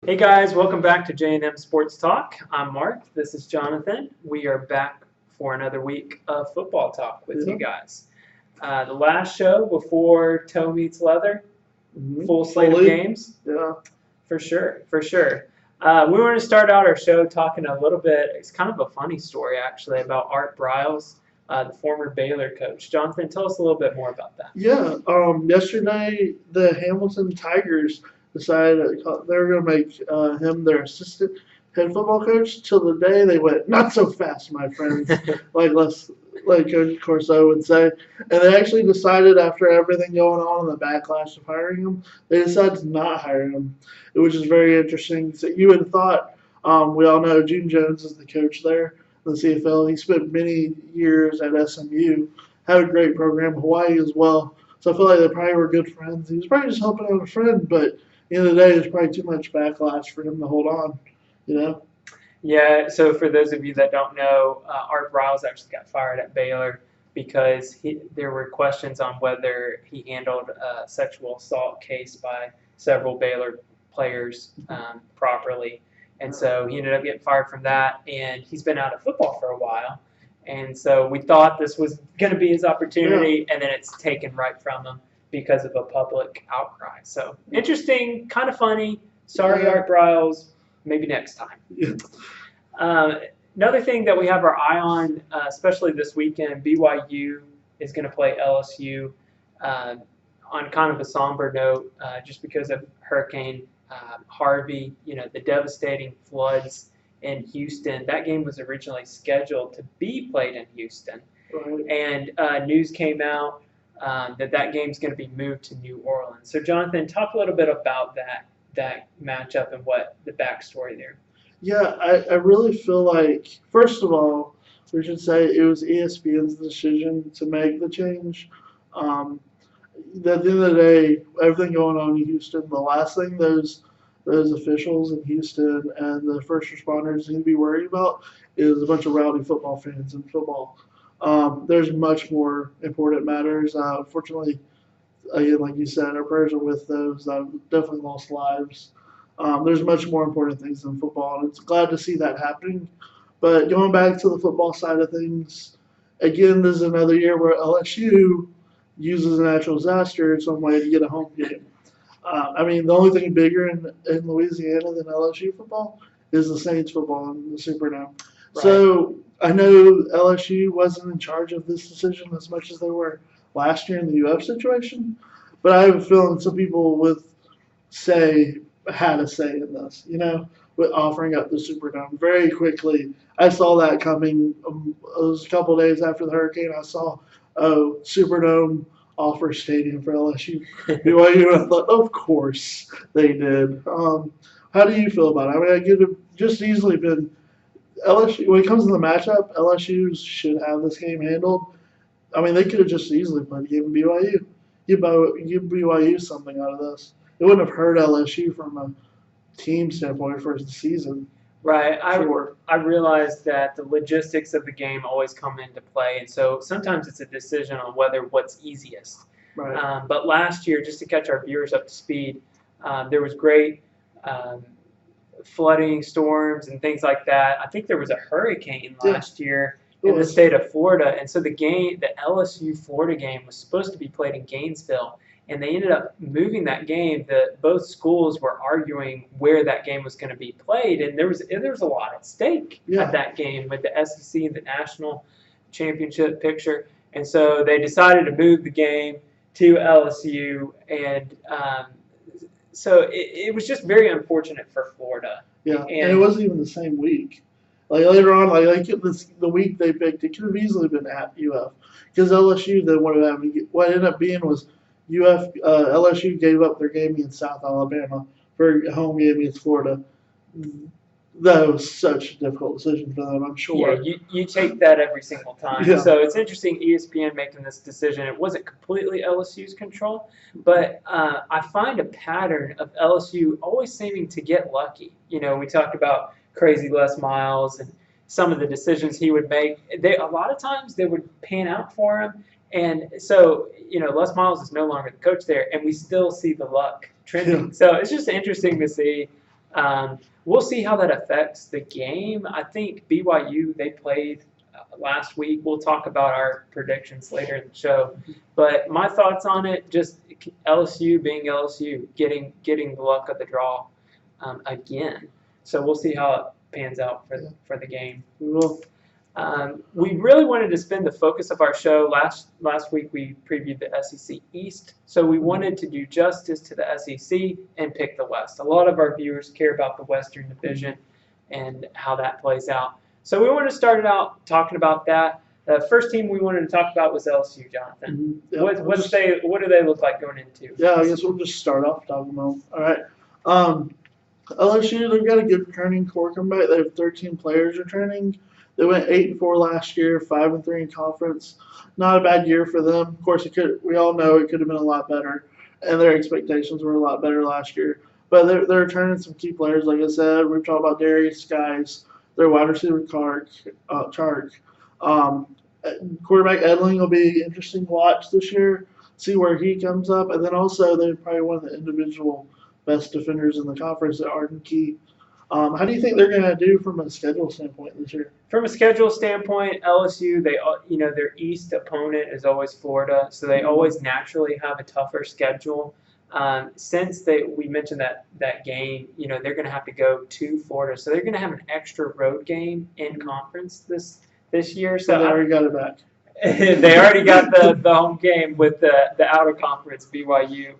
Hey guys, welcome back to J&M Sports Talk. I'm Mark. This is Jonathan. We are back for another week of football talk with you guys. The last show before toe meets leather, full slate of games. Yeah. For sure. We want to start out our show talking a little bit. It's kind of a funny story actually about Art Briles, the former Baylor coach. Jonathan, tell us a little bit more about that. Yeah. Yesterday, the Hamilton Tigers decided they were going to make him their assistant head football coach. Till the day they went, not so fast, my friends. like Coach Corso would say. And they actually decided after everything going on and the backlash of hiring him, they decided to not hire him, which is very interesting. So you would have thought, we all know June Jones is the coach there, the CFL. He spent many years at SMU, had a great program, Hawaii as well. So I feel like they probably were good friends. He was probably just helping out a friend, but at the end of the day, there's probably too much backlash for him to hold on, you know? Yeah, so for those of you that don't know, Art Briles actually got fired at Baylor because there were questions on whether he handled a sexual assault case by several Baylor players properly. And so he ended up getting fired from that, and he's been out of football for a while. And so we thought this was going to be his opportunity, and then it's taken right from him because of a public outcry. So interesting, kind of funny. Sorry, Art Briles. Maybe next time. Yeah. Another thing that we have our eye on, especially this weekend, BYU is going to play LSU on kind of a somber note just because of Hurricane Harvey, the devastating floods in Houston. That game was originally scheduled to be played in Houston. Right. And news came out that game's going to be moved to New Orleans. So, Jonathan, talk a little bit about that matchup and what the backstory there. Yeah, I really feel like, first of all, we should say it was ESPN's decision to make the change. At the end of the day, everything going on in Houston, the last thing those officials in Houston and the first responders need to be worried about is a bunch of rowdy football fans and football. There's much more important matters. Unfortunately, again, like you said, our prayers are with those that have definitely lost lives. There's much more important things than football, and it's glad to see that happening. But going back to the football side of things, again, this is another year where LSU uses a natural disaster in some way to get a home game. The only thing bigger in Louisiana than LSU football is the Saints football in the Superdome. Right. So I know LSU wasn't in charge of this decision as much as they were last year in the UF situation, but I have a feeling some people had a say in this, with offering up the Superdome very quickly. I saw that coming. It was a couple of days after the hurricane. I saw, Superdome offer stadium for LSU. BYU, I thought, of course they did. How do you feel about it? I could have just easily been LSU. When it comes to the matchup, LSU should have this game handled. They could have just easily played a game in BYU. Give BYU something out of this. It wouldn't have hurt LSU from a team standpoint for the season. Right. I realized that the logistics of the game always come into play, and so sometimes it's a decision on what's easiest. Right. But last year, just to catch our viewers up to speed, there was great flooding, storms, and things like that. I think there was a hurricane last year in the state of Florida, and so the LSU Florida game was supposed to be played in Gainesville. And they ended up moving that game. Both schools were arguing where that game was going to be played, and there was a lot at stake at that game with the SEC and the national championship picture. And so they decided to move the game to LSU, and so it was just very unfortunate for Florida. Yeah, and it wasn't even the same week. Later on, the week they picked, it could have easily been at UF because LSU then what ended up being was. LSU gave up their game against South Alabama for a home game against Florida. That was such a difficult decision for them, I'm sure. Yeah, you take that every single time. Yeah. So it's interesting ESPN making this decision. It wasn't completely LSU's control, but I find a pattern of LSU always seeming to get lucky. We talked about crazy Les Miles and some of the decisions he would make. A lot of times they would pan out for him. And so, Les Miles is no longer the coach there, and we still see the luck trending. Yeah. So it's just interesting to see We'll see how that affects the game. I think BYU, they played last week. We'll talk about our predictions later in the show. But my thoughts on it, just LSU being LSU, getting the luck of the draw again. So we'll see how it pans out for the game. We will. We really wanted to spend the focus of our show. Last week we previewed the SEC East, so we wanted to do justice to the SEC and pick the West. A lot of our viewers care about the Western Division and how that plays out. So we want to start out talking about that. The first team we wanted to talk about was LSU, Jonathan. Yeah, What do they look like going into? Yeah, I guess we'll just start off talking about them. All right. LSU, they've got a good returning core comeback. They have 13 players returning. They went 8-4 last year, 5-3 in conference. Not a bad year for them. Of course, we all know it could have been a lot better, and their expectations were a lot better last year. But they're returning some key players, like I said. We've talked about Darius Skies, their wide receiver Chark. Quarterback Edling will be an interesting watch this year. See where he comes up, and then also they're probably one of the individual best defenders in the conference at Arden Key. How do you think they're going to do from a schedule standpoint this year? From a schedule standpoint, LSU, their East opponent is always Florida, so they always naturally have a tougher schedule. Since we mentioned that game, they're going to have to go to Florida, so they're going to have an extra road game in conference this year. So they already got it back. They already got the home game with the out of conference BYU.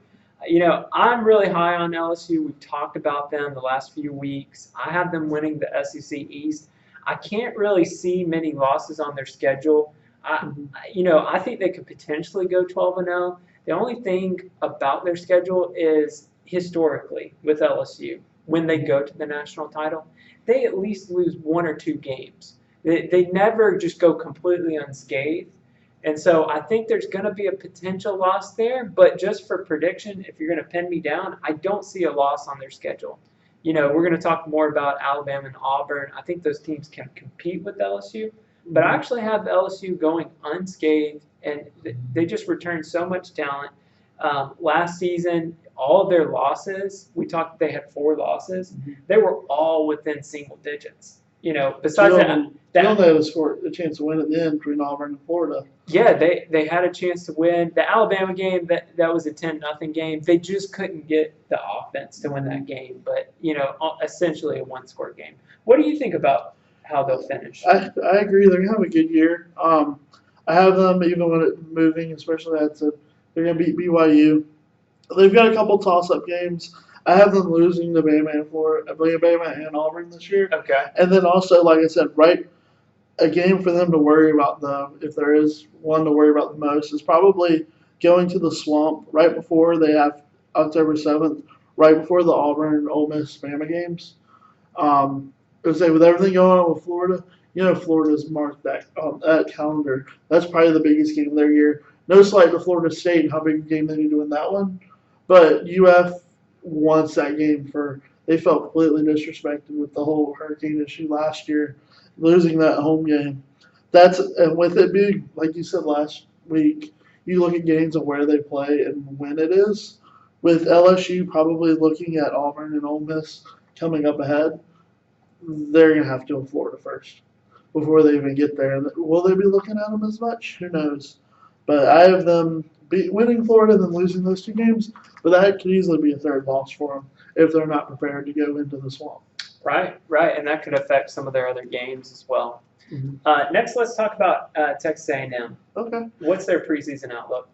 I'm really high on LSU. We've talked about them the last few weeks. I have them winning the SEC East. I can't really see many losses on their schedule. I think they could potentially go 12-0. The only thing about their schedule is historically with LSU, when they go to the national title, they at least lose one or two games. They never just go completely unscathed. And so I think there's going to be a potential loss there, but just for prediction, if you're going to pin me down, I don't see a loss on their schedule. We're going to talk more about Alabama and Auburn. I think those teams can compete with LSU, but I actually have LSU going unscathed, and they just returned so much talent. Last season, all of their losses, they had 4 losses. They were all within single digits. Besides that, they only had a chance to win at the end between Auburn and Florida. Yeah, they had a chance to win. The Alabama game, that was a 10-0 game. They just couldn't get the offense to win that game. But, essentially a one-score game. What do you think about how they'll finish? I agree. They're going to have a good year. I have them, even when it's moving, especially they're going to beat BYU. They've got a couple toss-up games. I have them losing to Bama and Auburn this year. Okay. And then also, like I said, a game for them to worry about, though, if there is one to worry about the most, is probably going to the Swamp right before they have October 7th, right before the Auburn and Ole Miss Bama games. I would say with everything going on with Florida, Florida's marked that calendar. That's probably the biggest game of their year. No slight to Florida State and how big a game they need to win that one. But UF wants that game they felt completely disrespected with the whole hurricane issue last year, losing that home game. And with it being, like you said last week, you look at games of where they play and when it is. With LSU probably looking at Auburn and Ole Miss coming up ahead, they're going to have to go Florida first before they even get there. Will they be looking at them as much? Who knows? But I have them winning Florida and then losing those 2 games, but that could easily be a third loss for them if they're not prepared to go into the Swamp. Right, and that could affect some of their other games as well. Mm-hmm. Next, let's talk about Texas A&M. Okay. What's their preseason outlook?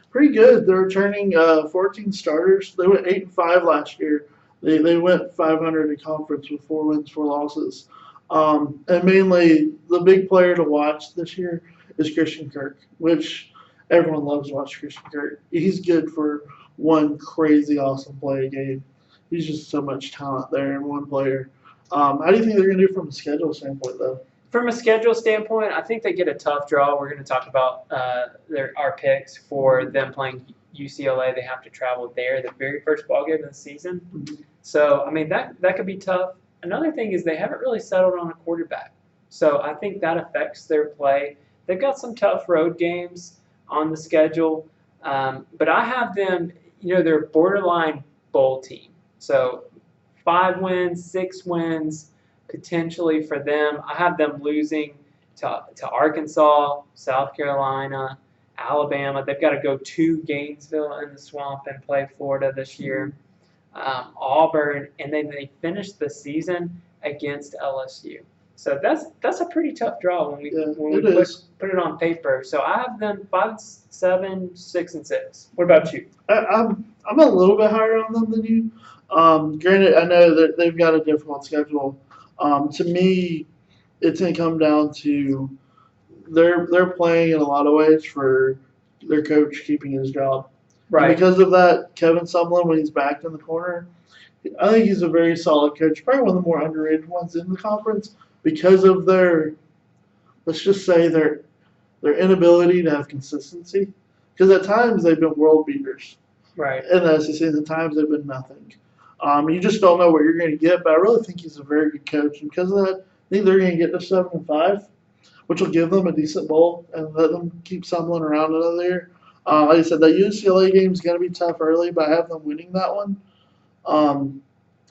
Pretty good. They're returning 14 starters. They went 8-5 last year. They went 500 in conference with 4 wins, 4 losses. And mainly the big player to watch this year is Christian Kirk, which everyone loves to watch Christian Kirk. He's good for one crazy awesome play a game. He's just so much talent there in one player. How do you think they're going to do from a schedule standpoint, though? From a schedule standpoint, I think they get a tough draw. We're going to talk about our picks for them playing UCLA. They have to travel there, the very first ball game of the season. Mm-hmm. So, that could be tough. Another thing is they haven't really settled on a quarterback. So I think that affects their play. They've got some tough road games on the schedule. But I have them, they're a borderline bowl team. So 5 wins, 6 wins potentially for them. I have them losing to Arkansas, South Carolina, Alabama. They've got to go to Gainesville in the Swamp and play Florida this year. Auburn, and then they finish the season against LSU. So that's a pretty tough draw when we put it on paper. So I have them 5, 7, 6, and 6. What about you? I'm a little bit higher on them than you. Granted, I know that they've got a difficult schedule. To me, it's gonna come down to they're playing in a lot of ways for their coach keeping his job. And because of that, Kevin Sumlin, when he's back in the corner, I think he's a very solid coach. Probably one of the more underrated ones in the conference because of their, let's just say their inability to have consistency. Because at times they've been world beaters. Right. In the SEC, and at times they've been nothing. You just don't know what you're going to get, but I really think he's a very good coach. And because of that, I think they're going to get to 7-5, which will give them a decent bowl and let them keep Sumlin around another year. Like I said, that UCLA game is going to be tough early, but I have them winning that one. I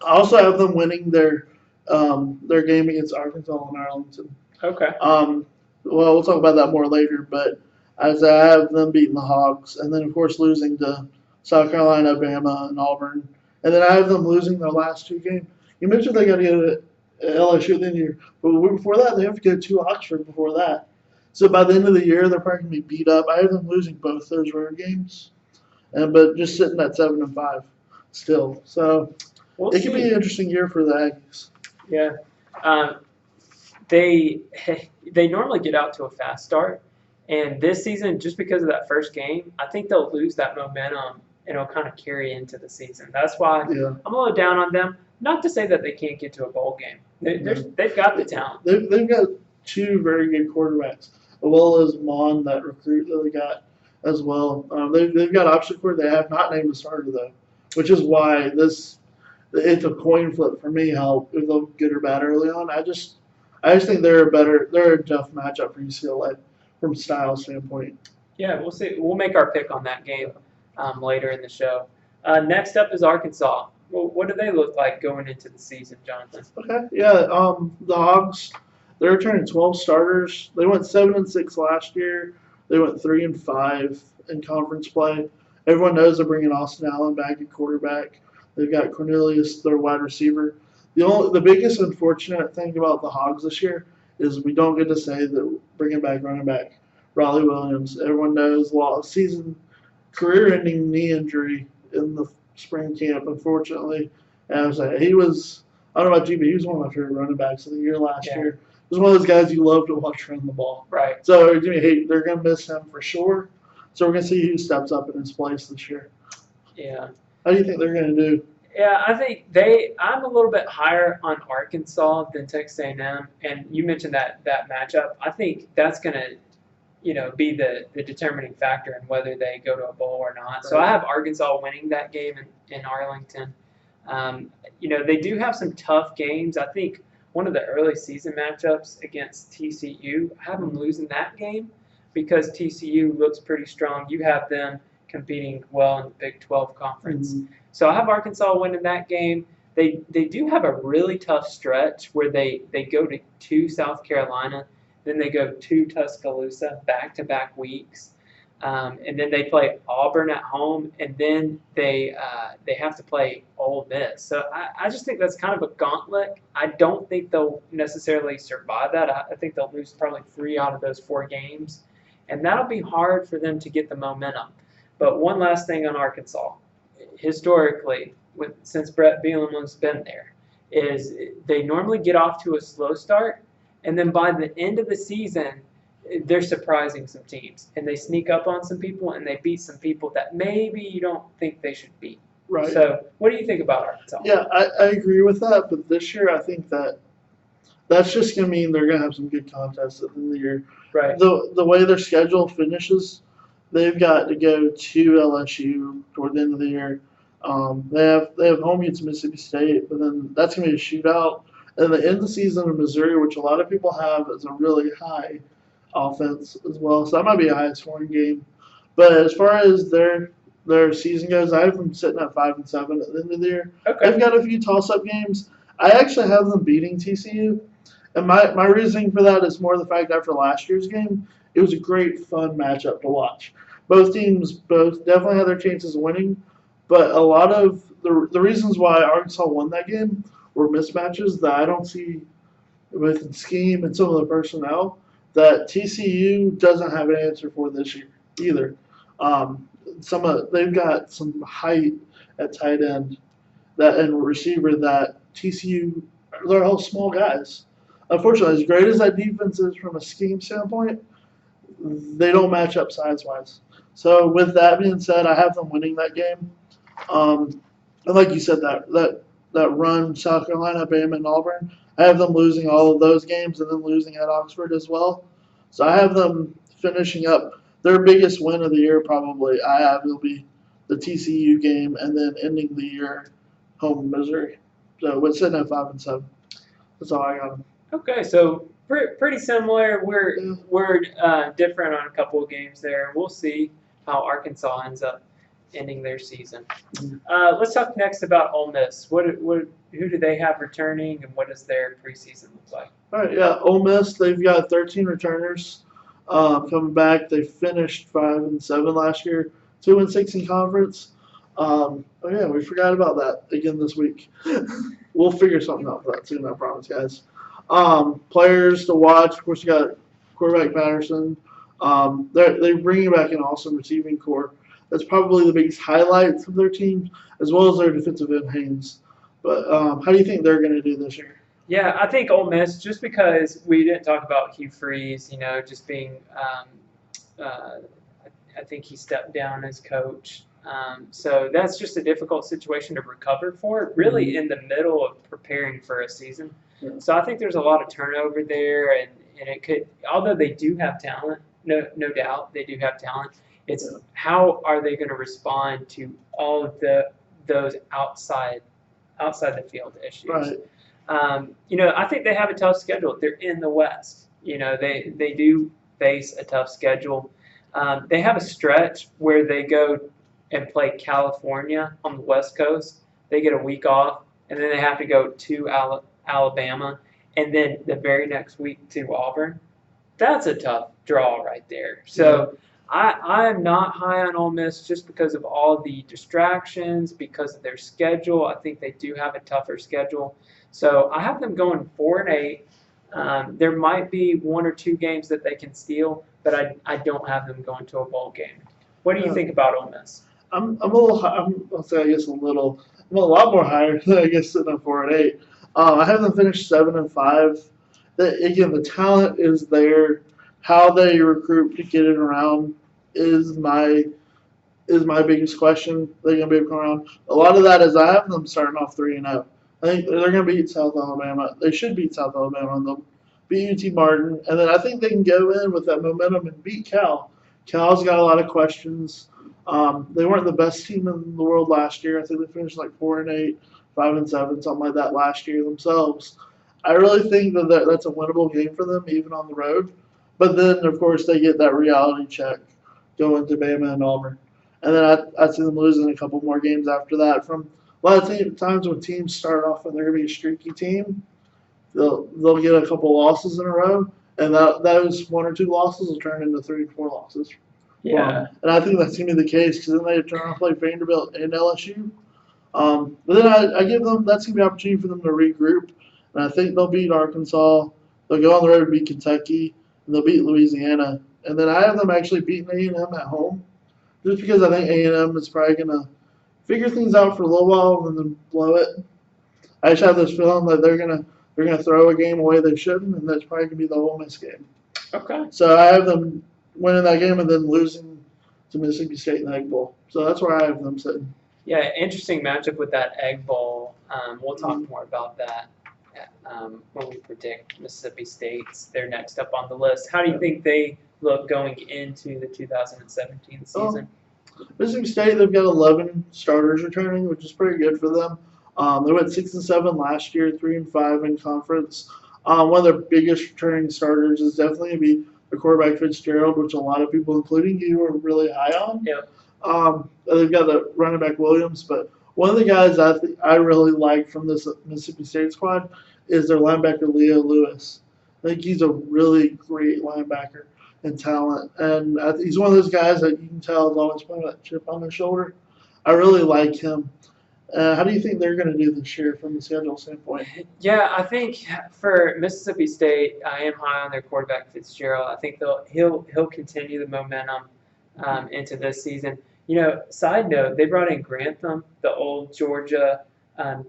also have them winning their game against Arkansas and Arlington. Okay. Well, we'll talk about that more later, but as I have them beating the Hogs, and then of course losing to South Carolina, Bama, and Auburn, and then I have them losing their last 2 games. You mentioned they got to get to LSU at the end of the year, but before that, they have to go to Oxford before that. So by the end of the year, they're probably going to be beat up. I have them losing both those road games, but just sitting at 7-5 still. So it could be an interesting year for the Aggies. Yeah. They normally get out to a fast start, and this season, just because of that first game, I think they'll lose that momentum, and it'll kind of carry into the season. That's why I'm a little down on them. Not to say that they can't get to a bowl game. They've got the talent. They've got 2 very good quarterbacks, as well as Mon, that recruit that they got as well. They've got option for. They have not named a starter though, which is why it's a coin flip for me how if they'll good or bad early on. I just think they're a tough matchup for UCLA from style standpoint. Yeah, we'll see. We'll make our pick on that game later in the show. Next up is Arkansas. Well, what do they look like going into the season, Jonathan? Okay, yeah. The Hogs, they're returning 12 starters. They went 7-6 last year. They went 3-5 in conference play. Everyone knows they're bringing Austin Allen back at quarterback. They've got Cornelius, their wide receiver. The biggest unfortunate thing about the Hogs this year is we don't get to say that bringing back running back Raleigh Williams. Everyone knows career-ending knee injury in the spring camp, unfortunately. And I was like, I don't know about you, but he was one of my favorite running backs of the year last year. He was one of those guys you love to watch run the ball. Right. So they're going to miss him for sure. So we're going to see who steps up in his place this year. Yeah. How do you think they're going to do? Yeah, I think I'm a little bit higher on Arkansas than Texas A&M, and you mentioned that matchup. I think that's going to, be the determining factor in whether they go to a bowl or not. Right. So I have Arkansas winning that game in Arlington. They do have some tough games. I think one of the early season matchups against TCU, I have them losing that game because TCU looks pretty strong. You have them competing well in the Big 12 conference. Mm-hmm. So I have Arkansas winning that game. They do have a really tough stretch where they go to South Carolina, then they go to Tuscaloosa back-to-back weeks, and then they play Auburn at home, and then they have to play Ole Miss. So I just think that's kind of a gauntlet. I don't think they'll necessarily survive that. I think they'll lose probably 3 out of those 4 games, and that'll be hard for them to get the momentum. But one last thing on Arkansas. Historically, since Brett Bielema's been there, is they normally get off to a slow start, and then by the end of the season, they're surprising some teams, and they sneak up on some people, and they beat some people that maybe you don't think they should beat. Right. So what do you think about Arkansas? Yeah, I agree with that, but this year I think that's just going to mean they're going to have some good contests at the end of the year. Right. The way their schedule finishes, they've got to go to LSU toward the end of the year. They have home against Mississippi State, but then that's going to be a shootout. And the end of the season in Missouri, which a lot of people have as a really high offense as well. So that might be a high scoring game. But as far as their their season goes, I have them sitting at 5-7 at the end of the year. Okay. They've got a few toss-up games. I actually have them beating TCU, and my reasoning for that is more the fact after last year's game, it was a great fun matchup to watch. Both teams definitely had their chances of winning, but a lot of the reasons why Arkansas won that game were mismatches that I don't see with the scheme and some of the personnel that TCU doesn't have an answer for this year either. They've got some height at tight end that and receiver that TCU they're all small guys. Unfortunately, as great as that defense is from a scheme standpoint, they don't match up size wise. So with that being said, I have them winning that game. And like you said, that run South Carolina, Bama, and Auburn, I have them losing all of those games and then losing at Oxford as well. So I have them finishing up their biggest win of the year. Probably I have will be the TCU game and then ending the year home in Missouri. So we're sitting at 5-7. That's all I got them. Okay, so pretty similar. We're different on a couple of games there. We'll see how Arkansas ends up ending their season. Let's talk next about Ole Miss. Who do they have returning, and what does their preseason look like? All right, yeah, Ole Miss. They've got 13 returners coming back. They finished 5-7 last year, 2-6 in conference. Oh yeah, we forgot about that again this week. We'll figure something out for that soon, I promise, guys. Players to watch. Of course, you got quarterback Patterson. They're bringing back an awesome receiving core. That's probably the biggest highlights of their team, as well as their defensive end Haynes. But how do you think they're going to do this year? Yeah, I think Ole Miss, just because we didn't talk about Hugh Freeze, just being, I think he stepped down as coach. So that's just a difficult situation to recover for, really in the middle of preparing for a season. Yeah. So I think there's a lot of turnover there, and it could, although they do have talent, no doubt they do have talent. It's how are they going to respond to all of those outside the field issues. Right. I think they have a tough schedule. They're in the West. They do face a tough schedule. They have a stretch where they go and play California on the West Coast. They get a week off, and then they have to go to Alabama, and then the very next week to Auburn. That's a tough draw right there. So I am not high on Ole Miss just because of all the distractions, because of their schedule. I think they do have a tougher schedule. So I have them going 4-8. There might be one or two games that they can steal, but I don't have them going to a bowl game. What do you think about Ole Miss? I'm a little. I'll say I guess a little. I'm a lot more higher than I guess sitting at 4-8. I have them finish 7-5. Again, the talent is there. How they recruit to get it around is my biggest question. They're gonna be able to come around. A lot of that is I have them starting off 3-0. I think they're gonna beat South Alabama. They should beat South Alabama, and they'll beat UT Martin. And then I think they can go in with that momentum and beat Cal. Cal's got a lot of questions. They weren't the best team in the world last year. I think they finished like 4-8, 5-7, something like that last year themselves. I really think that's a winnable game for them, even on the road. But then, of course, they get that reality check going to Bama and Auburn. And then I see them losing a couple more games after that. From a lot of times when teams start off and they're going to be a streaky team, they'll get a couple losses in a row, and those 1 or 2 losses will turn into 3 or 4 losses. Yeah. And I think that's going to be the case because then they turn around and play Vanderbilt and LSU. But then I give them that's going to be an opportunity for them to regroup, and I think they'll beat Arkansas. They'll go on the road and beat Kentucky, and they'll beat Louisiana. And then I have them actually beating A&M at home, just because I think A&M is probably going to figure things out for a little while and then blow it. I just have this feeling that they're gonna throw a game away they shouldn't, and that's probably gonna be the Ole Miss game. Okay. So I have them winning that game and then losing to Mississippi State in the Egg Bowl. So that's where I have them sitting. Yeah, interesting matchup with that Egg Bowl. We'll talk more about that when we predict Mississippi State's. They're next up on the list. How do you think they look going into the 2017 season? Mississippi State, they've got 11 starters returning, which is pretty good for them. They went 6-7 last year, 3-5 in conference. One of their biggest returning starters is definitely going to be the quarterback Fitzgerald, which a lot of people, including you, are really high on. Yep. They've got the running back Williams, but one of the guys I really like from this Mississippi State squad is their linebacker Leo Lewis. I think he's a really great linebacker and talent, and he's one of those guys that you can tell is always playing with that chip on his shoulder. I really like him. How do you think they're going to do this year from the schedule standpoint? Yeah, I think for Mississippi State, I am high on their quarterback Fitzgerald. I think he'll continue the momentum into this season. Side note, they brought in Grantham, the old Georgia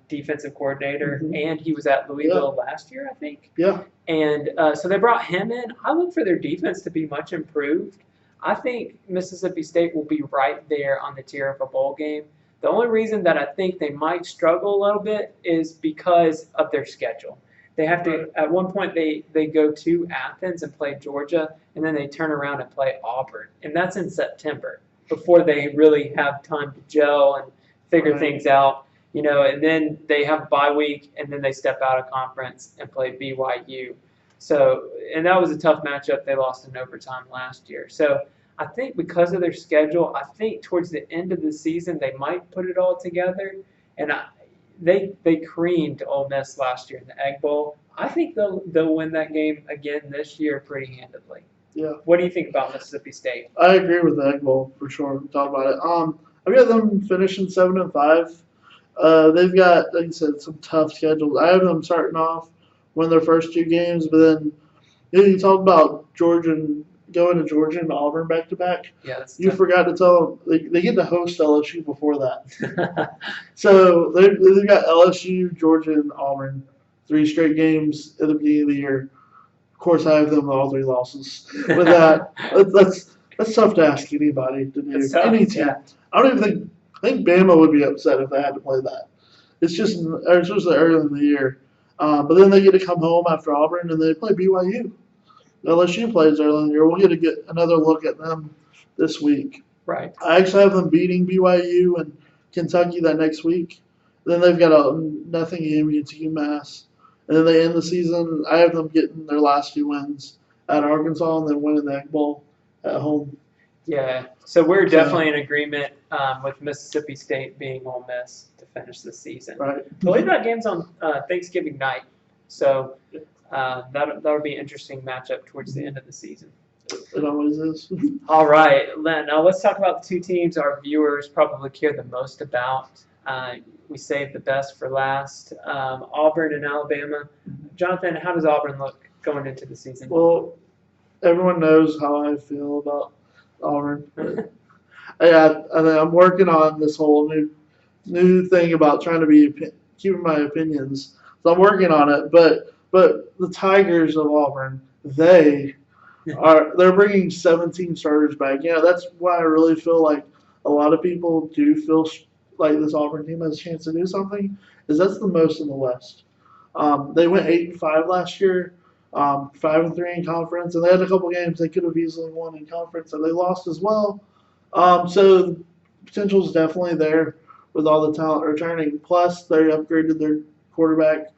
defensive coordinator, and he was at Louisville last year, I think. Yeah. And so they brought him in. I look for their defense to be much improved. I think Mississippi State will be right there on the tier of a bowl game. The only reason that I think they might struggle a little bit is because of their schedule. They have to, at one point, they go to Athens and play Georgia, and then they turn around and play Auburn. And that's in September, before they really have time to gel and figure things out. And then they have a bye week, and then they step out of conference and play BYU. So, and that was a tough matchup. They lost in overtime last year. So I think because of their schedule, I think towards the end of the season they might put it all together. And they creamed Ole Miss last year in the Egg Bowl. I think they'll win that game again this year pretty handedly. Yeah. What do you think about Mississippi State? I agree with the Egg Bowl for sure. We'll talk about it. I've got them finishing 7-5. They've got, like you said, some tough schedules. I have them starting off win their first two games, but then you talk about going to Georgia and Auburn back to back. Yeah, that's you tough. forgot to tell them they get to host LSU before that. So they've got LSU, Georgia, and Auburn, 3 straight games at the beginning of the year. Of course, I have them all 3 losses. With that, that's tough to ask anybody to do. Any team. Yeah. I think Bama would be upset if they had to play that. It's just early in the year. But then they get to come home after Auburn and they play BYU. LSU plays early in the year. We'll get another look at them this week. Right. I actually have them beating BYU and Kentucky that next week. Then they've got a nothing game against UMass. And then they end the season. I have them getting their last 2 wins at Arkansas and then winning the Egg Bowl at home. Yeah, so we're definitely in agreement with Mississippi State being Ole Miss to finish the season. Right. I believe that game's on Thanksgiving night, so that'll be an interesting matchup towards the end of the season. It always is. All right, Len, now let's talk about the 2 teams our viewers probably care the most about. We saved the best for last, Auburn and Alabama. Jonathan, how does Auburn look going into the season? Well, everyone knows how I feel about Auburn. I'm working on this whole new thing about trying to be keeping my opinions. So I'm working on it, but the Tigers of Auburn, they're bringing 17 starters back. That's why I really feel like a lot of people do feel like this Auburn team has a chance to do something. Is that's the most in the West. They went 8-5 last year. 5-3 in conference, and they had a couple games they could have easily won in conference, and they lost as well. So the potential is definitely there with all the talent returning. Plus, they upgraded their quarterback,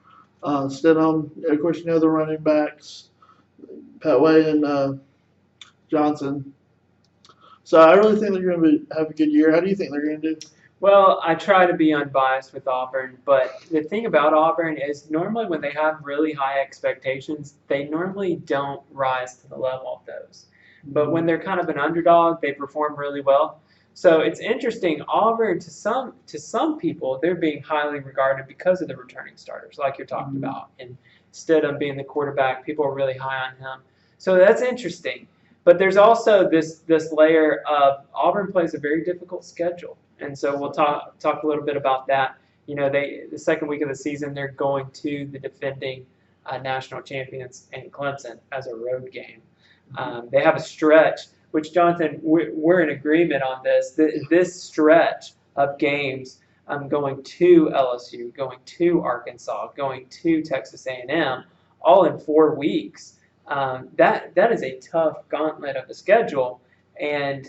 Stidham. Of course, the running backs, Petway and Johnson. So I really think they're going to have a good year. How do you think they're going to do? Well, I try to be unbiased with Auburn, but the thing about Auburn is normally when they have really high expectations, they normally don't rise to the level of those. But when they're kind of an underdog, they perform really well. So it's interesting. Auburn, to some people, they're being highly regarded because of the returning starters, like you're talking about, and Stidham being the quarterback. People are really high on him. So that's interesting. But there's also this layer of Auburn plays a very difficult schedule. And so we'll talk a little bit about that. The second week of the season, they're going to the defending national champions in Clemson as a road game. They have a stretch, which, Jonathan, we're in agreement on this. This stretch of games going to LSU, going to Arkansas, going to Texas A&M, all in 4 weeks. That is a tough gauntlet of a schedule. And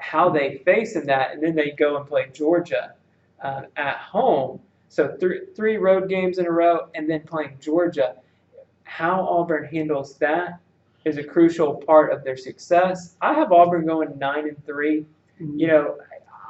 how they face in that, and then they go and play Georgia at home. So 3 road games in a row, and then playing Georgia. How Auburn handles that is a crucial part of their success. I have Auburn going 9-3.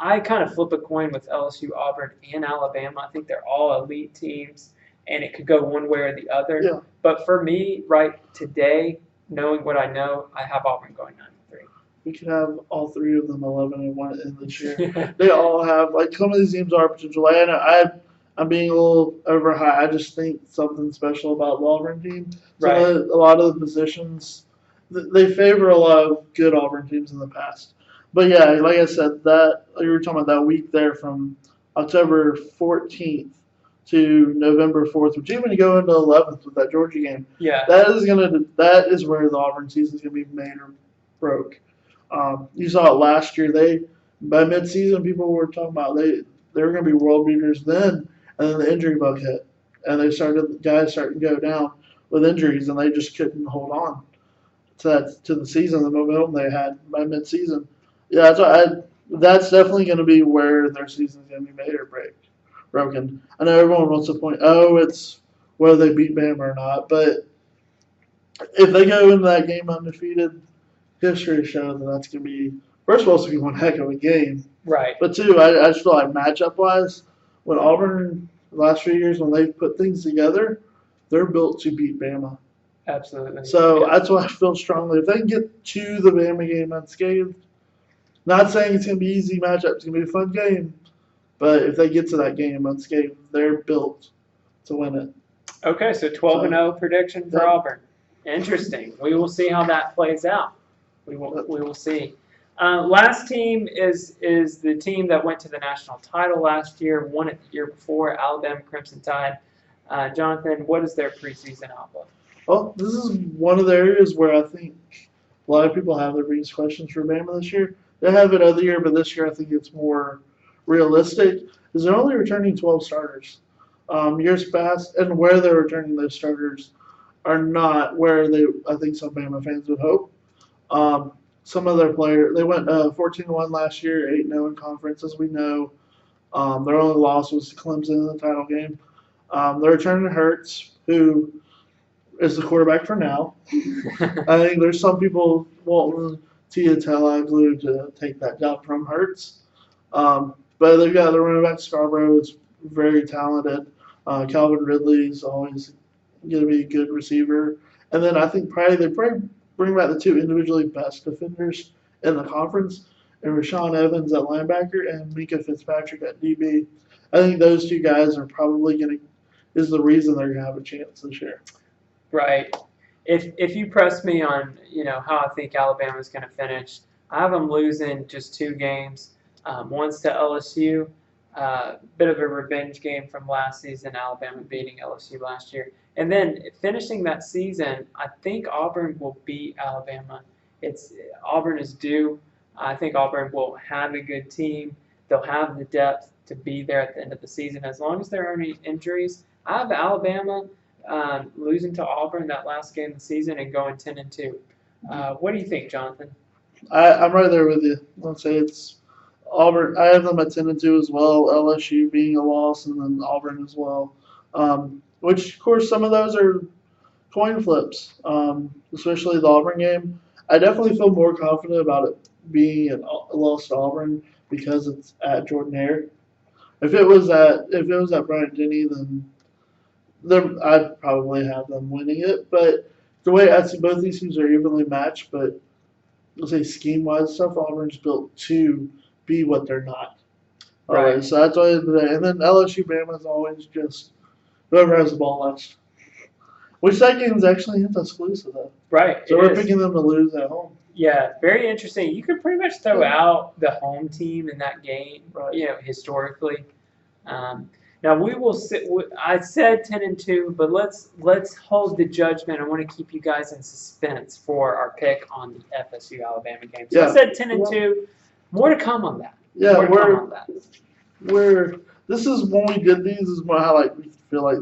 I kind of flip a coin with LSU, Auburn, and Alabama. I think they're all elite teams, and it could go one way or the other. Yeah. But for me, right today, knowing what I know, I have Auburn going 9-3. We could have all three of them 11-1 in this year. They all have, like, some of these teams are potential. Like, I know I'm being a little over high. I just think something special about the Auburn team. Right. A lot of the positions, they favor a lot of good Auburn teams in the past. But yeah, like I said, that you were talking about that week there from October 14th to November 4th, which even when you go into 11th with that Georgia game, Yeah. that is where the Auburn season is gonna be made or broke. You saw it last year. By midseason, people were talking about they were going to be world beaters then, and then the injury bug hit, and guys started to go down with injuries, and they just couldn't hold on to the season, the momentum they had by midseason. Yeah, that's definitely going to be where their season is going to be made or broken. I know everyone wants to point, it's whether they beat Bama or not, but if they go into that game undefeated, history shows that that's going to be, first of all, it's going to be one heck of a game. Right. But two, I just feel like matchup wise, when Auburn, the last few years, when they've put things together, they're built to beat Bama. Absolutely. So that's why I feel strongly. If they can get to the Bama game unscathed, not saying it's going to be easy matchup, it's going to be a fun game, but if they get to that game unscathed, they're built to win it. Okay, so 12-0 prediction for Auburn. Interesting. We will see how that plays out. We will see. Last team is the team that went to the national title last year, won it the year before, Alabama Crimson Tide. Jonathan, what is their preseason outlook? Well, this is one of the areas where I think a lot of people have their biggest questions for Bama this year. They have it other year, but this year I think it's more realistic. Is they're only returning 12 starters. Years past, and where they're returning those starters are not where I think some Bama fans would hope. Some of their players, they went 14-1 last year, 8-0 in conference, as we know. Their only loss was to Clemson in the title game. They're returning Hurts, who is the quarterback for now. I think there's some people wanting Tia Tagovailoa to take that job from Hurts. But they've got the running back Scarborough is very talented. Calvin Ridley is always going to be a good receiver. And then I think they probably bring back the two individually best defenders in the conference, and Rashaan Evans at linebacker and Mika Fitzpatrick at DB. I think those two guys are probably is the reason they're going to have a chance this year. Right. If you press me on how I think Alabama is going to finish, I have them losing just 2 games. One's to LSU, bit of a revenge game from last season, Alabama beating LSU last year. And then finishing that season, I think Auburn will beat Alabama. Auburn is due. I think Auburn will have a good team. They'll have the depth to be there at the end of the season. As long as there aren't any injuries, I have Alabama losing to Auburn that last game of the season and going 10-2. What do you think, Jonathan? I'm right there with you. Let's say it's Auburn. I have them at 10-2 as well. LSU being a loss, and then Auburn as well. Which, of course, some of those are coin flips, especially the Auburn game. I definitely feel more confident about it being a loss to Auburn because it's at Jordan-Hare. If it was at Bryant-Denny, then I'd probably have them winning it. But the way I see both these teams are evenly matched, but let's say scheme-wise stuff, Auburn's built to be what they're not. Right. So that's why today. And then LSU Bama is always just whoever has the ball last. Which that game is actually exclusive though. Right. So we're picking them to lose at home. Yeah, very interesting. You could pretty much throw out the home team in that game, Right. Historically. Now we will sit. I said 10-2, but let's hold the judgment. I want to keep you guys in suspense for our pick on the FSU Alabama game. So I said 10-2. More to come on that. Yeah, More this is when we did these. This is more how we feel like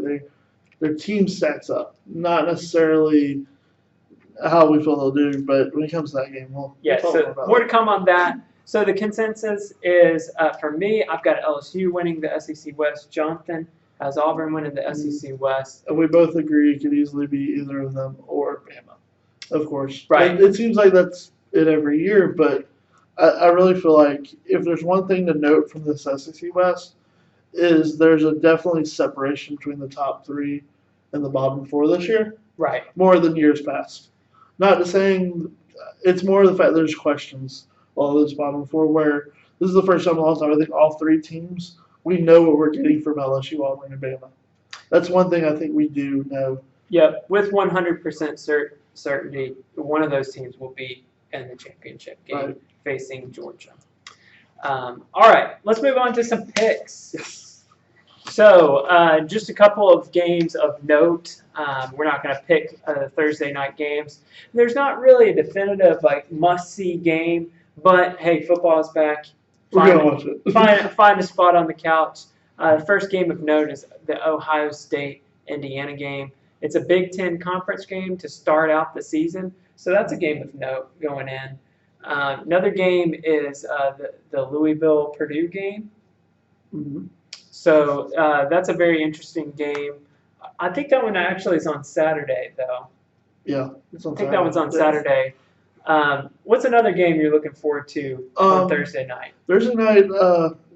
their team stacks up, not necessarily how we feel they'll do. But when it comes to that game, we'll so more to come on that. So the consensus is, for me, I've got LSU winning the SEC West. Jonathan has Auburn winning the SEC West. And we both agree it could easily be either of them or Bama, of course. Right. It seems like that's it every year, but I really feel like if there's one thing to note from this SEC West is there's a definitely separation between the top three and the bottom four this year, Right. more than years past. Not to saying it's more the fact there's questions all those bottom four where this is the first time in a long time I think all three teams we know what we're getting from LSU, Auburn, and Bama. That's one thing I think we do know. Yep. With 100% certainty, one of those teams will be in the championship game Right. facing Georgia. All right, let's move on to some picks. Yes. So, just a couple of games of note. We're not going to pick Thursday night games. There's not really a definitive must-see game, but hey, football is back. We're gonna watch it. Find a spot on the couch. The first game of note is the Ohio State-Indiana game. It's a Big Ten conference game to start out the season, so that's a game of note going in. Another game is the Louisville-Purdue game. Mm-hmm. So that's a very interesting game. I think that one actually is on Saturday, though. Yeah, it's on I think that one's on Saturday. What's another game you're looking forward to on Thursday night? Thursday night,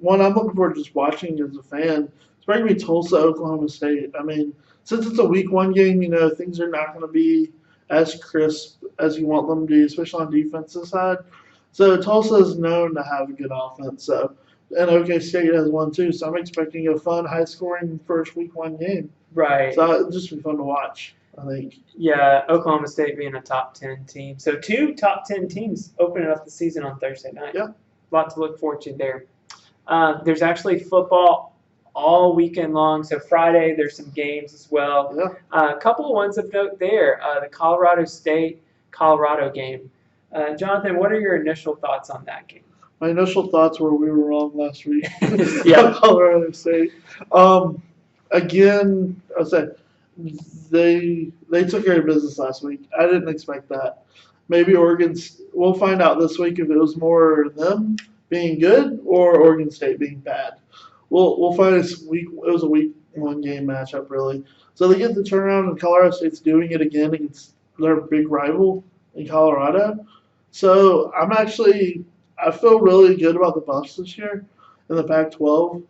one I'm looking forward to just watching as a fan. It's probably going to be Tulsa, Oklahoma State. I mean, since it's a week one game, things are not going to be as crisp as you want them to be, especially on defensive side. So Tulsa is known to have a good offense. So, and OK State has one too. So I'm expecting a fun, high-scoring first week one game. Right. So it'll just be fun to watch, I think. Yeah, Oklahoma State being a top 10 team. So 2 top 10 teams opening up the season on Thursday night. Yeah. A lot to look forward to there. There's actually football all weekend long. So Friday there's some games as well. Yeah. A couple of ones of note there. The Colorado State-Colorado game. Jonathan, what are your initial thoughts on that game? My initial thoughts were we were wrong last week. Yeah. Colorado State. Again, I said they took care of business last week. I didn't expect that. Maybe we'll find out this week if it was more them being good or Oregon State being bad. We'll find this week. It was a week one game matchup really. So they get the turnaround, and Colorado State's doing it again against their big rival in Colorado. So I feel really good about the Buffs this year in the Pac-12.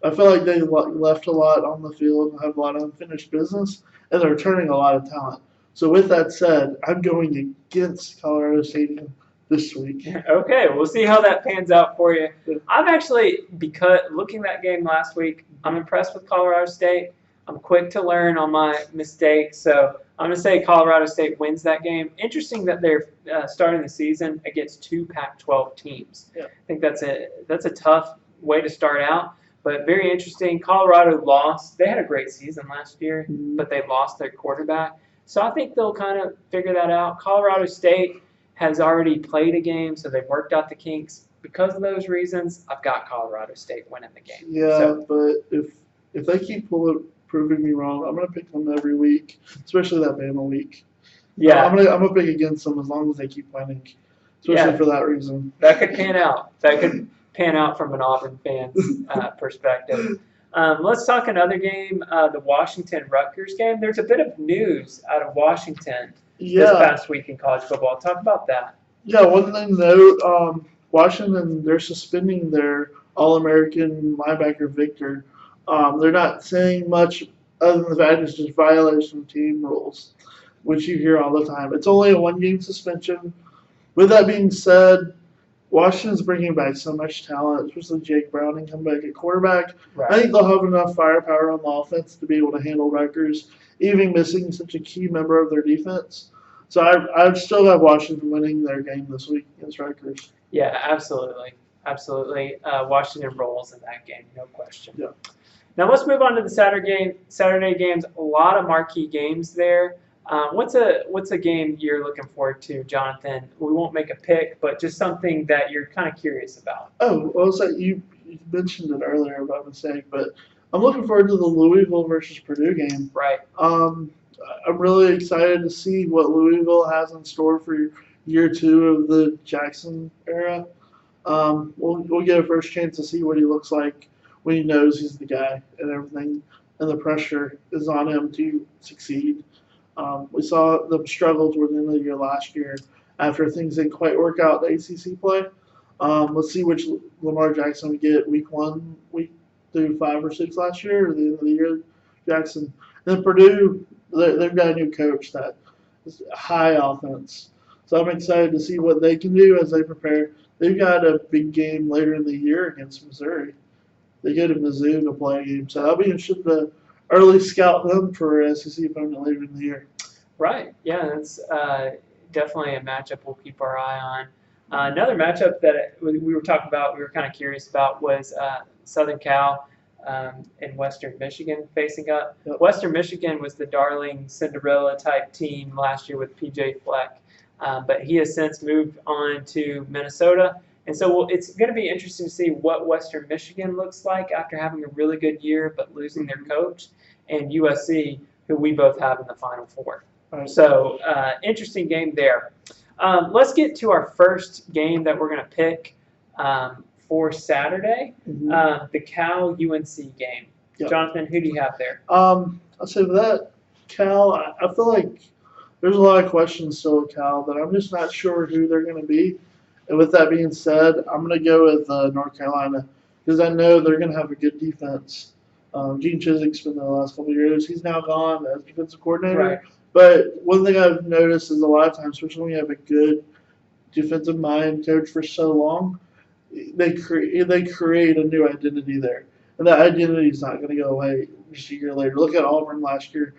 I feel like they left a lot on the field and have a lot of unfinished business, and they're returning a lot of talent. So with that said, I'm going against Colorado Stadium this week. Okay, we'll see how that pans out for you. I'm actually, because looking at that game last week, I'm impressed with Colorado State. I'm quick to learn on my mistakes, so I'm going to say Colorado State wins that game. Interesting that they're starting the season against 2 Pac-12 teams. Yeah. I think that's a tough way to start out, but very interesting. Colorado lost. They had a great season last year, but they lost their quarterback. So I think they'll kind of figure that out. Colorado State has already played a game, so they've worked out the kinks. Because of those reasons, I've got Colorado State winning the game. Yeah, So, but if they keep proving me wrong, I'm gonna pick them every week, especially that Bama week. yeah, I'm gonna pick against them as long as they keep winning, especially Yeah. for that reason. that could pan out. That could pan out from an Auburn fan's perspective. Let's talk another game, the Washington-Rutgers game. There's a bit of news out of Washington this Yeah, past week in college football. Talk about that. yeah. One thing to note, Washington, they're suspending their All-American linebacker Victor. They're not saying much other than the fact it's just violation of team rules, which you hear all the time. It's only a one-game suspension. With that being said, Washington's bringing back so much talent, especially Jake Browning coming back at quarterback. I think they'll have enough firepower on the offense to be able to handle Rutgers, even missing such a key member of their defense. So I'd still have Washington winning their game this week against Rutgers. Yeah, absolutely. Absolutely. Washington rolls in that game, no question. Yeah. Now let's move on to the Saturday games. A lot of marquee games there. What's a game you're looking forward to, Jonathan? We won't make a pick, but just something that you're kind of curious about. Oh, well, so you mentioned it earlier by mistake, but I'm looking forward to the Louisville versus Purdue game. Right. I'm really excited to see what Louisville has in store for year 2 of the Jackson era. We'll get a first chance to see what he looks like when he knows he's the guy and everything, and the pressure is on him to succeed. We saw them struggle toward the end of the year last year after things didn't quite work out in the ACC play. Let's see which Lamar Jackson we get week 1, week through 5 or 6 last year, or the end of the year. Jackson. Then Purdue, they've got a new coach that is high offense. So I'm excited to see what they can do as they prepare. They've got a big game later in the year against Missouri. They go to Mizzou to play a game. So I'll be interested to early scout them for SEC opponent later in the year. Right. Yeah, that's definitely a matchup we'll keep our eye on. Another matchup that we were talking about, we were kind of curious about, was Southern Cal and Western Michigan facing up. Yep. Western Michigan was the darling Cinderella type team last year with PJ Fleck, but he has since moved on to Minnesota. And so it's going to be interesting to see what Western Michigan looks like after having a really good year but losing their coach, and USC, who we both have in the Final Four. Right. So interesting game there. Let's get to our first game that we're going to pick for Saturday, the Cal-UNC game. Yep. Jonathan, who do you have there? I'll say for that, Cal, I feel like there's a lot of questions still with Cal that I'm just not sure who they're going to be. And with that being said, I'm going to go with North Carolina because I know they're going to have a good defense. Gene Chiswick's been there the last couple of years. He's now gone as defensive coordinator. Right. But one thing I've noticed is a lot of times, especially when you have a good defensive mind coach for so long, they create a new identity there. And that identity is not going to go away just a year later. Look at Auburn last year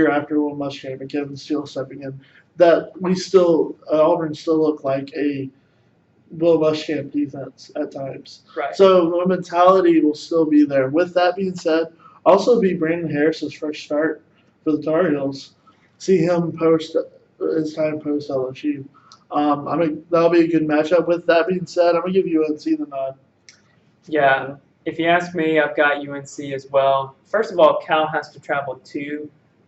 after Will Muschamp and Kevin Steele stepping in. That Auburn still looked like a Will Muschamp defense at times. Right. So the mentality will still be there. With that being said, also be Brandon Harris's first start for the Tar Heels. See him post his time post LSU. I mean that'll be a good matchup. With that being said, I'm gonna give UNC the nod. Yeah. If you ask me, I've got UNC as well. First of all, Cal has to travel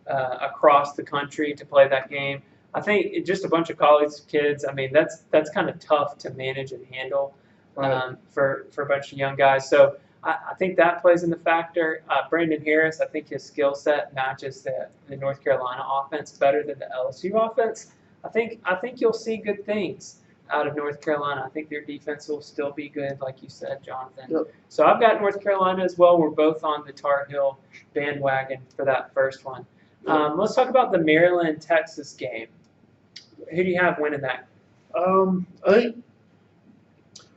across the country to play that game. I think just a bunch of college kids. I mean, that's kind of tough to manage and handle for a bunch of young guys. So I think that plays in the factor. Brandon Harris, I think his skill set matches the North Carolina offense better than the LSU offense. I think you'll see good things out of North Carolina. I think their defense will still be good, like you said, Jonathan. Yep. So I've got North Carolina as well. We're both on the Tar Heel bandwagon for that first one. Let's talk about the Maryland-Texas game. Who do you have winning that? I think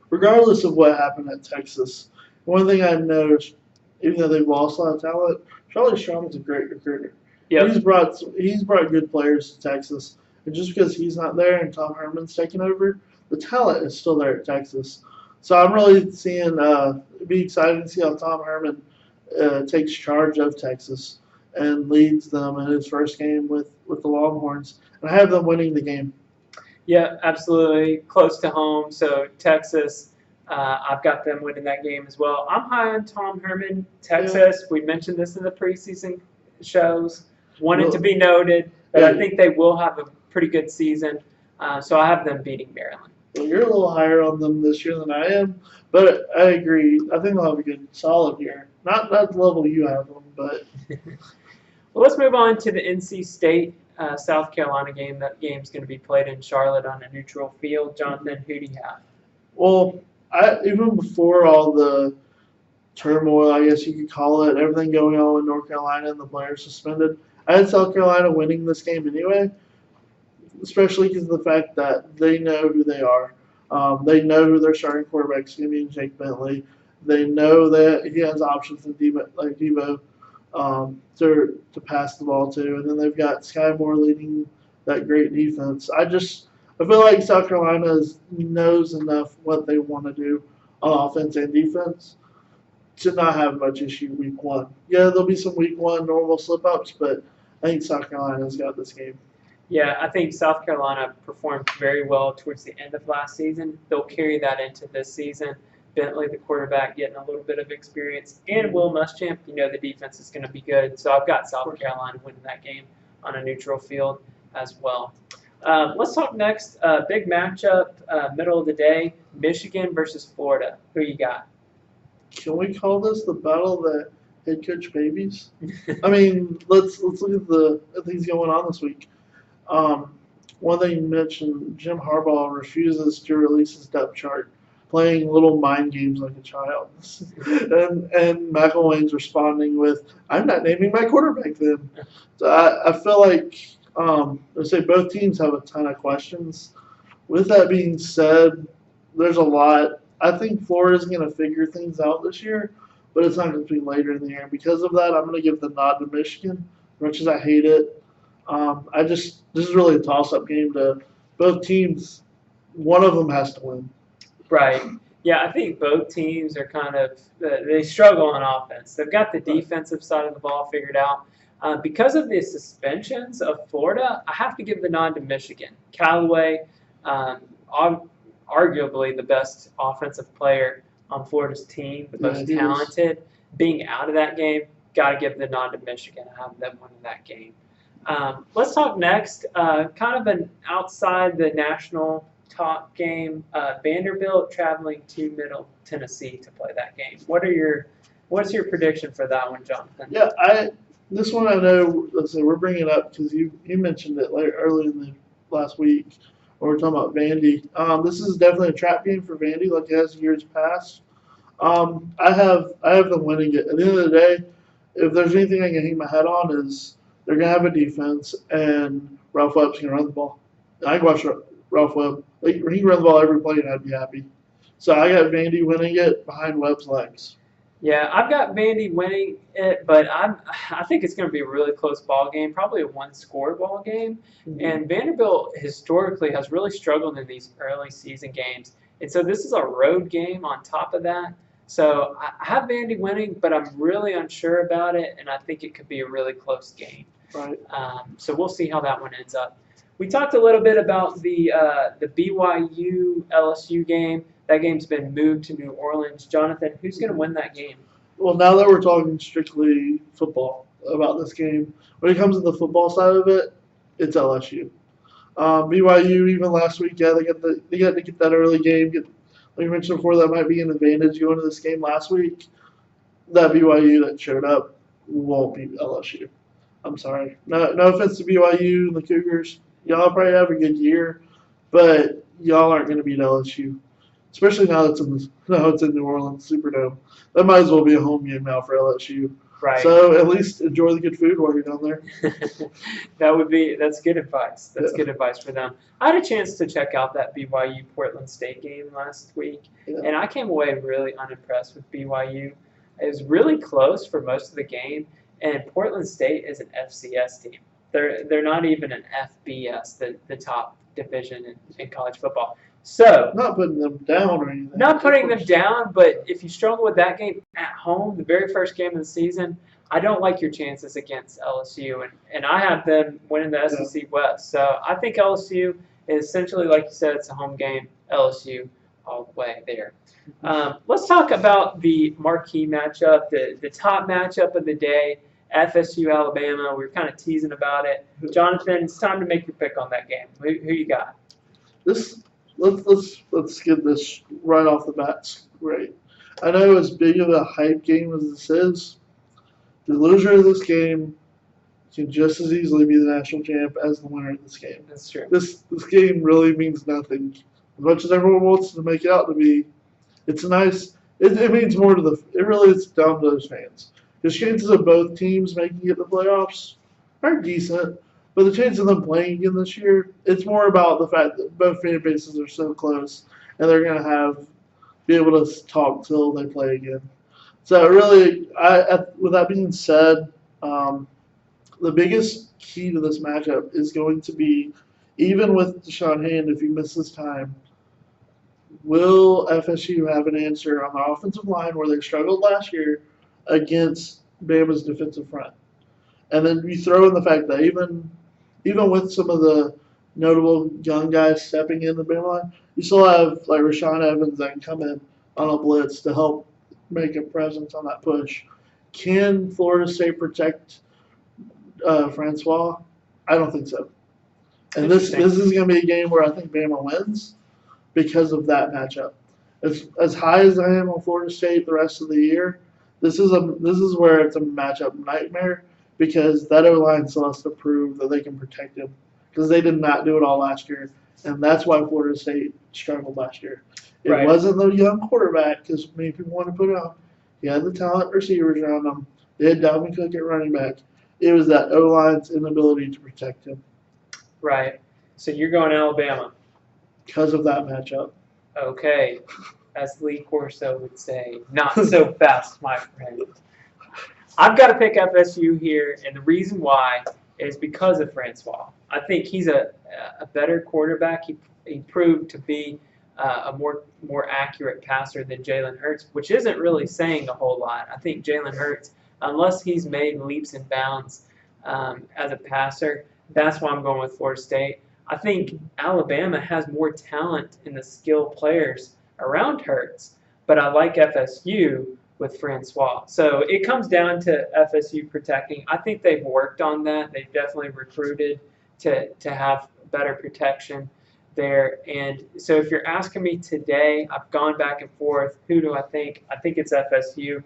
regardless of what happened at Texas, one thing I've noticed, even though they've lost a lot of talent, Charlie Strong's a great recruiter. Yep. He's brought good players to Texas, and just because he's not there and Tom Herman's taking over, the talent is still there at Texas. So I'm really seeing be excited to see how Tom Herman takes charge of Texas and leads them in his first game with the Longhorns, and I have them winning the game. Yeah, absolutely. Close to home. So Texas, I've got them winning that game as well. I'm high on Tom Herman, Texas. Yeah. We mentioned this in the preseason shows. Wanted to be noted, but I think they will have a pretty good season. So I have them beating Maryland. Well, you're a little higher on them this year than I am, but I agree. I think they'll have a good, solid year. Not the level you have them, but. Well, let's move on to the NC State South Carolina game. That game's going to be played in Charlotte on a neutral field. Jonathan, who do you have? Well, even before all the turmoil, I guess you could call it, everything going on in North Carolina and the players suspended, I had South Carolina winning this game anyway, especially because of the fact that they know who they are. They know who their starting quarterback is going to be in Jake Bentley. They know that he has options in Deebo to pass the ball to, and then they've got Sky Moore leading that great defense. I feel like South Carolina knows enough what they want to do on offense and defense to not have much issue week one. Yeah, there'll be some week one normal slip-ups, but I think South Carolina's got this game. Yeah, I think South Carolina performed very well towards the end of last season. They'll carry that into this season. Bentley, the quarterback, getting a little bit of experience, and Will Muschamp, the defense is going to be good. So I've got South Carolina winning that game on a neutral field as well. Let's talk next. Big matchup, middle of the day, Michigan versus Florida. Who you got? Can we call this the battle of the head coach babies? I mean, let's look at the things going on this week. One thing you mentioned, Jim Harbaugh refuses to release his depth chart playing little mind games like a child. And McElwain's responding with, "I'm not naming my quarterback then." So I feel like I say both teams have a ton of questions. With that being said, there's a lot. I think Florida's going to figure things out this year, but it's not going to be later in the year. Because of that, I'm going to give the nod to Michigan, as much as I hate it. This is really a toss-up game to both teams. One of them has to win. Right. Yeah, I think both teams are kind of they struggle on offense. They've got the defensive side of the ball figured out. Because of the suspensions of Florida, I have to give the nod to Michigan. Callaway, arguably the best offensive player on Florida's team, the most talented, being out of that game, got to give the nod to Michigan. I have them winning that game. Let's talk next, kind of an outside the national talk game. Vanderbilt traveling to Middle Tennessee to play that game. What's your prediction for that one, Jonathan? Yeah, this one I know. Let's say we're bringing it up because you mentioned it early in the last week when we were talking about Vandy. This is definitely a trap game for Vandy, like it has years past. I have them winning it. At the end of the day, if there's anything I can hang my head on is they're gonna have a defense and Ralph Webb's gonna run the ball. I can watch Ralph Webb. He can run the ball every play and I'd be happy. So I got Vandy winning it behind Webb's legs. Yeah, I've got Vandy winning it, but I think it's going to be a really close ball game, probably a one-score ball game. Mm-hmm. And Vanderbilt historically has really struggled in these early season games, and so this is a road game on top of that. So I have Vandy winning, but I'm really unsure about it, and I think it could be a really close game. Right. So we'll see how that one ends up. We talked a little bit about the BYU LSU game. That game's been moved to New Orleans. Jonathan, who's going to win that game? Well, now that we're talking strictly football about this game, when it comes to the football side of it, it's LSU. BYU, even last week, yeah, they got to get that early game. Like you mentioned before, that might be an advantage going to this game last week. That BYU that showed up won't beat LSU. I'm sorry. No offense to BYU and the Cougars. Y'all probably have a good year, but y'all aren't going to beat LSU. Especially now it's in New Orleans Superdome. That might as well be a home game now for LSU. Right. So at least enjoy the good food while you're down there. That's good advice. That's good advice for them. I had a chance to check out that BYU Portland State game last week, and I came away really unimpressed with BYU. It was really close for most of the game, and Portland State is an FCS team. They're not even an FBS, the top division in college football. So not putting them down or anything. Not putting them down, but if you struggle with that game at home, the very first game of the season, I don't like your chances against LSU, and I have them winning the SEC West. So I think LSU is essentially, like you said, it's a home game. LSU all the way there. Let's talk about the marquee matchup, the top matchup of the day, FSU Alabama. We were kind of teasing about it. Jonathan, it's time to make your pick on that game. Who you got? Let's get this right off the bat right. I know as big of a hype game as this is, the loser of this game can just as easily be the national champ as the winner of this game. That's true. This game really means nothing. As much as everyone wants to make it out to be, it's nice. It means more to it really is down to those fans. The chances of both teams making it to the playoffs are decent. But the chance of them playing again this year, it's more about the fact that both fan bases are so close, and they're going to be able to talk till they play again. So really, with that being said, the biggest key to this matchup is going to be, even with Deshaun Hand, if he misses time, will FSU have an answer on the offensive line where they struggled last year against Bama's defensive front? And then you throw in the fact that even with some of the notable young guys stepping in the Bama line, you still have like Rashaan Evans that can come in on a blitz to help make a presence on that push. Can Florida State protect Francois? I don't think so. And this is going to be a game where I think Bama wins because of that matchup. As high as I am on Florida State the rest of the year, this is where it's a matchup nightmare. Because that O-line still has to prove that they can protect him. Because they did not do it all last year. And that's why Florida State struggled last year. It Right. wasn't the young quarterback because many people want to put it on. He had the talent receivers around him. They had Dalvin Cook at running back. It was that O line's inability to protect him Right. So you're going Alabama. because of that matchup. Okay. As Lee Corso would say, not so fast, my friend. I've got to pick FSU here, and the reason why is because of Francois. I think he's a better quarterback. He proved to be a more accurate passer than Jalen Hurts, which isn't really saying a whole lot. I think Jalen Hurts, unless he's made leaps and bounds as a passer, that's why I'm going with Florida State. I think Alabama has more talent in the skill players around Hurts, but I like FSU with Francois. So it comes down to FSU protecting. I think they've worked on that. They've definitely recruited to have better protection there. And so if you're asking me today, I've gone back and forth. Who do I think? I think it's FSU.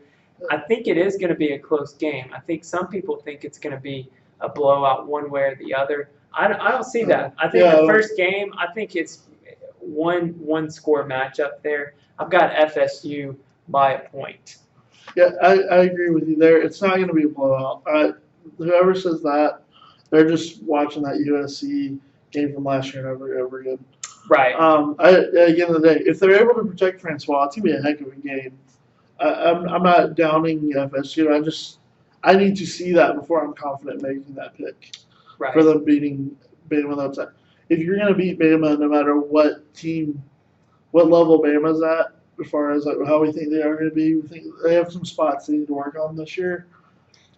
I think it is going to be a close game. I think some people think it's going to be a blowout one way or the other. I don't see that. I think the first game, I think it's one score matchup there. I've got FSU by a point. Yeah, I agree with you there. It's not going to be a blowout. Whoever says that, they're just watching that USC game from last year and over again. Right. At the end of the day, if they're able to protect Francois, it's going to be a heck of a game. I'm not downing FSU. I need to see that before I'm confident making that pick Right. for them beating Bama outside. If you're going to beat Bama, no matter what level Bama's at, as far as like how we think they are going to be, we think they have some spots they need to work on this year.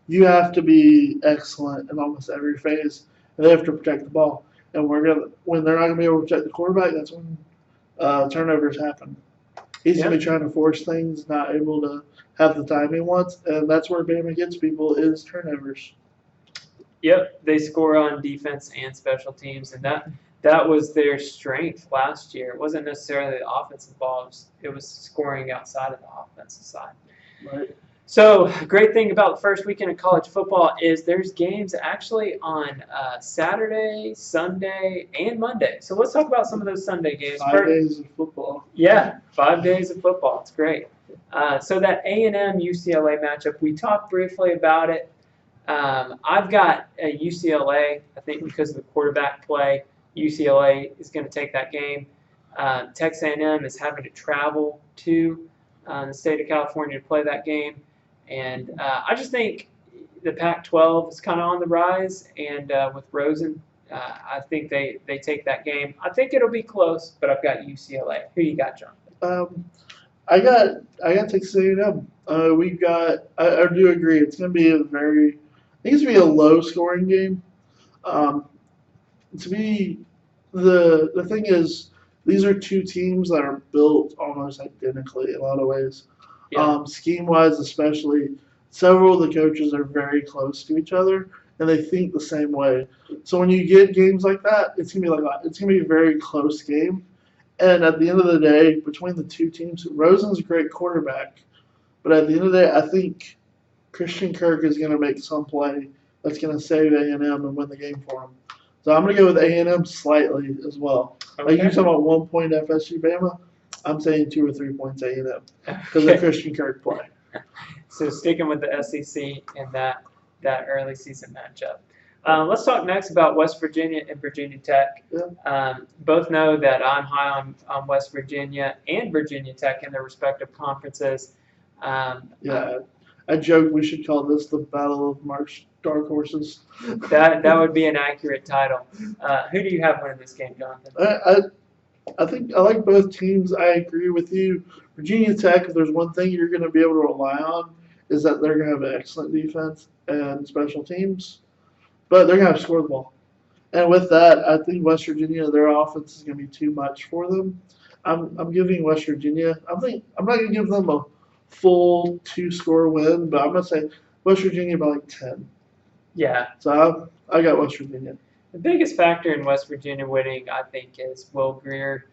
You have to be excellent in almost every phase, and they have to protect the ball. And when they're not going to be able to protect the quarterback, that's when turnovers happen. He's going to be trying to force things, not able to have the time he wants, and that's where Bama gets people is turnovers. Yep, they score on defense and special teams, and that was their strength last year. It wasn't necessarily the offensive ball; it was scoring outside of the offensive side. Right. So, great thing about the first weekend of college football is there's games actually on Saturday, Sunday, and Monday. So let's talk about some of those Sunday games. 5 days of football. Yeah, 5 days of football. It's great. So that A&M UCLA matchup, we talked briefly about it. I've got a UCLA. I think because of the quarterback play, UCLA is going to take that game. Texas A&M is having to travel to the state of California to play that game. And I just think the Pac-12 is kind of on the rise, and with Rosen, I think they take that game. I think it'll be close, but I've got UCLA. Who you got, Jonathan? I got Texas A&M. I do agree. It's going to be I think it's going to be a low scoring game. To me, the thing is, these are two teams that are built almost identically in a lot of ways. Yeah. Scheme-wise, especially, several of the coaches are very close to each other, and they think the same way. So when you get games like that, it's gonna be like that. It's gonna be a very close game. And at the end of the day, between the two teams, Rosen's a great quarterback, but at the end of the day, I think Christian Kirk is gonna make some play that's gonna save A&M and win the game for him. So I'm gonna go with A&M slightly as well. Okay. Like you're talking about 1 point FSU Bama, I'm saying 2 or 3 points A&M because of Christian Kirk play. So sticking with the SEC and that early season matchup. Let's talk next about West Virginia and Virginia Tech. Yeah. Both know that I'm high on West Virginia and Virginia Tech in their respective conferences. Yeah, I joke we should call this the Battle of March Dark Horses. That would be an accurate title. Who do you have winning this game, Jonathan? I think I like both teams. I agree with you. Virginia Tech, if there's one thing you're going to be able to rely on, is that they're going to have an excellent defense and special teams, but they're going to have to score the ball. And with that, I think West Virginia, their offense is going to be too much for them. I'm giving West Virginia. I'm not going to give them a full 2-score win, but I'm going to say West Virginia by like 10. Yeah. So I got West Virginia. The biggest factor in West Virginia winning, I think, is Will Grier.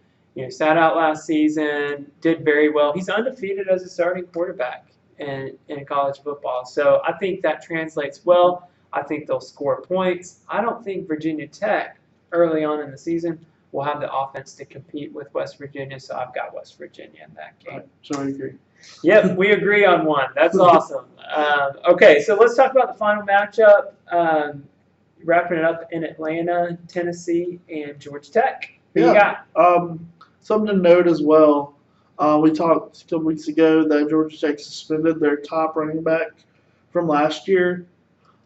Sat out last season, did very well. He's undefeated as a starting quarterback in college football. So I think that translates well. I think they'll score points. I don't think Virginia Tech, early on in the season, we'll have the offense to compete with West Virginia. So I've got West Virginia in that game. Right, so I agree. Yep, we agree on one. That's awesome. Okay, so let's talk about the final matchup. Wrapping it up in Atlanta, Tennessee, and Georgia Tech. Who you got? Something to note as well. We talked a couple weeks ago that Georgia Tech suspended their top running back from last year.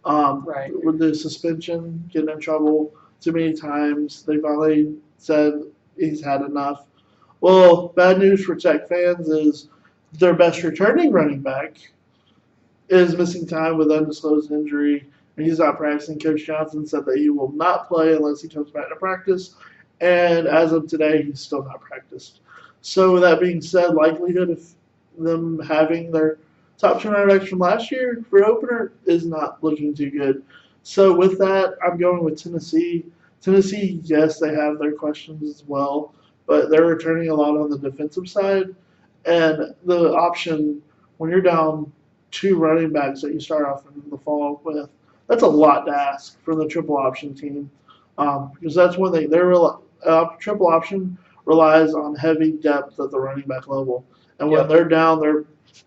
Right. With the suspension, getting in trouble too many times, they finally said he's had enough. Well, bad news for Tech fans is their best returning running back is missing time with undisclosed injury, and he's not practicing. Coach Johnson said that he will not play unless he comes back to practice, and as of today, he's still not practiced. So with that being said, likelihood of them having their top two running backs from last year for opener is not looking too good. So with that, I'm going with Tennessee. Tennessee, yes, they have their questions as well, but they're returning a lot on the defensive side. And the option, when you're down two running backs that you start off in the fall with, that's a lot to ask from the triple option team. Because that's one thing. Their triple option relies on heavy depth at the running back level. And when they're down, they're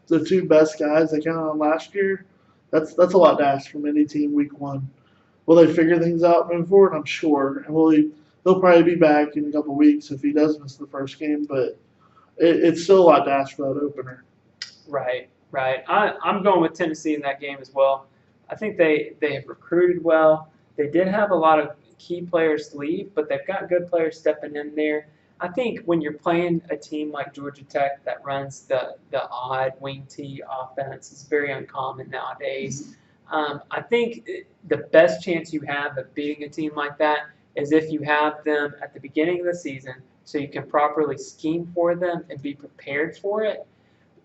the two best guys they counted on last year. That's a lot to ask from any team week one. Will they figure things out moving forward? I'm sure. And he'll probably be back in a couple weeks if he does miss the first game, but it's still a lot to ask for that opener. Right. I'm going with Tennessee in that game as well. I think they have recruited well. They did have a lot of key players leave, but they've got good players stepping in there. I think when you're playing a team like Georgia Tech that runs the odd wing T offense, it's very uncommon nowadays. I think the best chance you have of beating a team like that is if you have them at the beginning of the season so you can properly scheme for them and be prepared for it.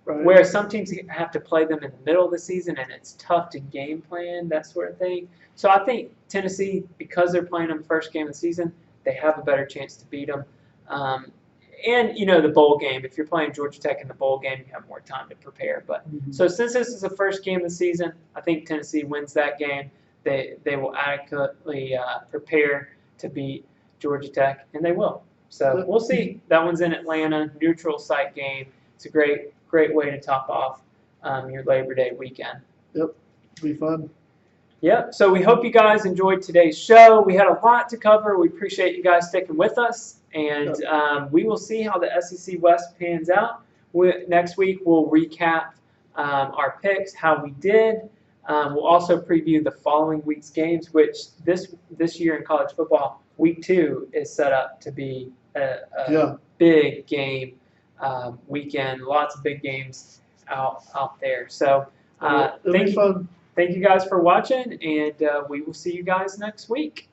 Right. Whereas some teams have to play them in the middle of the season and it's tough to game plan, that sort of thing. So I think Tennessee, because they're playing them first game of the season, they have a better chance to beat them. And, the bowl game, if you're playing Georgia Tech in the bowl game, you have more time to prepare. But So since this is the first game of the season, I think Tennessee wins that game. They will adequately prepare to beat Georgia Tech, and they will. So we'll see. That one's in Atlanta, neutral site game. It's a great way to top off your Labor Day weekend. Yep, it'll be fun. Yep, so we hope you guys enjoyed today's show. We had a lot to cover. We appreciate you guys sticking with us, and we will see how the SEC West pans out. Next week, we'll recap our picks, how we did. We'll also preview the following week's games, which this year in college football, week 2 is set up to be a big game weekend. Lots of big games out there. So it'll be fun. Thank you guys for watching, and we will see you guys next week.